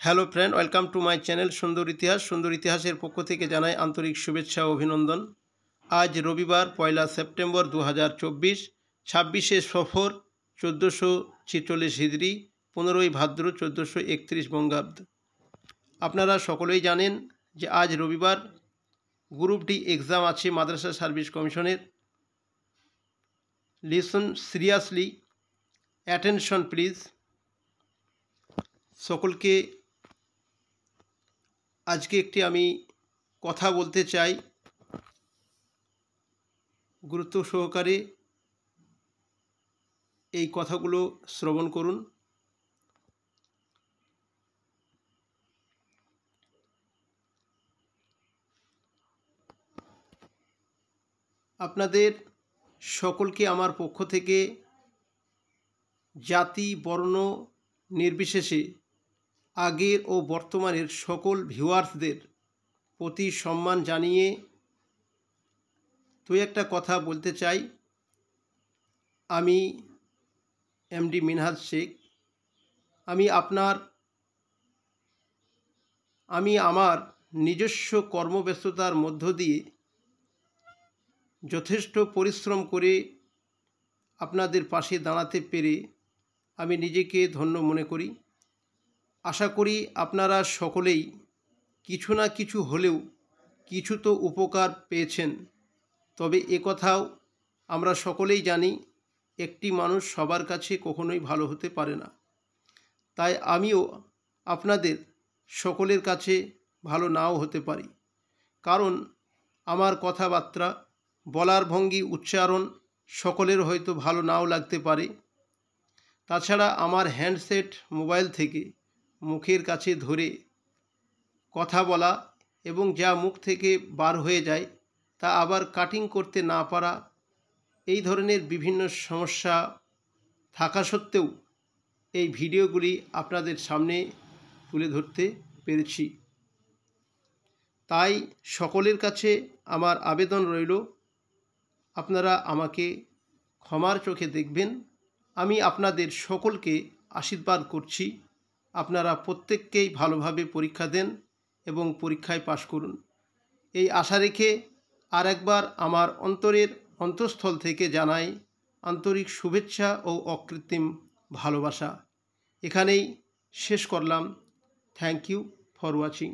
Hello friend, welcome to my channel সুন্দর ইতিহাস। সুন্দর ইতিহাসের পক্ষ থেকে জানাই আন্তরিক শুভেচ্ছা ও অভিনন্দন। আজ রবিবার 1 সেপ্টেম্বর 2024, 26শে সফর 1446 হিজরি, 15ই ভাদ্র 1431 বঙ্গাব্দ। আপনারা সকলেই জানেন যে আজ রবিবার গ্রুপ ডি এক্সাম আছে মাদ্রাসা সার্ভিস কমিশনের। Listen seriously, attention please. সকলকে আজকে একটি আমি কথা বলতে চাই, গুরুত্ব সহকারে এই কথাগুলো শ্রবণ করুন। আপনাদের সকলকে আমার পক্ষ থেকে জাতি বর্ণ নির্বিশেষে আগের ও বর্তমানের সকল ভিউয়ার্সদের প্রতি সম্মান জানিয়ে দু একটা কথা বলতে চাই। আমি এমডি মিনহাজ শেখ। আমি আমার নিজস্ব কর্মব্যস্ততার মধ্য দিয়ে যথেষ্ট পরিশ্রম করে আপনাদের পাশে দাঁড়াতে পেরে আমি নিজেকে ধন্য মনে করি। আশা করি আপনারা সকলেই কিছু না কিছু হলেও কিছু তো উপকার পেয়েছেন। তবে একথাও আমরা সকলেই জানি, একটি মানুষ সবার কাছে কখনোই ভালো হতে পারে না। তাই আমিও আপনাদের সকলের কাছে ভালো নাও হতে পারি, কারণ আমার কথাবার্তা, বলার ভঙ্গি, উচ্চারণ সকলের হয়তো ভালো নাও লাগতে পারে। তাছাড়া আমার হ্যান্ডসেট মোবাইল থেকে মুখের কাছে ধরে কথা বলা এবং যা মুখ থেকে বার হয়ে যায় তা আবার কাটিং করতে না পারা, এই ধরনের বিভিন্ন সমস্যা থাকা সত্ত্বেও এই ভিডিওগুলি আপনাদের সামনে তুলে ধরতে পেরেছি। তাই সকলের কাছে আমার আবেদন রইল, আপনারা আমাকে ক্ষমার চোখে দেখবেন। আমি আপনাদের সকলকে আশীর্বাদ করছি, আপনারা প্রত্যেককেই ভালোভাবে পরীক্ষা দেন এবং পরীক্ষায় পাশ করুন। এই আশা রেখে আর একবার আমার অন্তঃস্থল থেকে জানাই আন্তরিক শুভেচ্ছা ও অকৃত্রিম ভালোবাসা। এখানেই শেষ করলাম। Thank you for watching.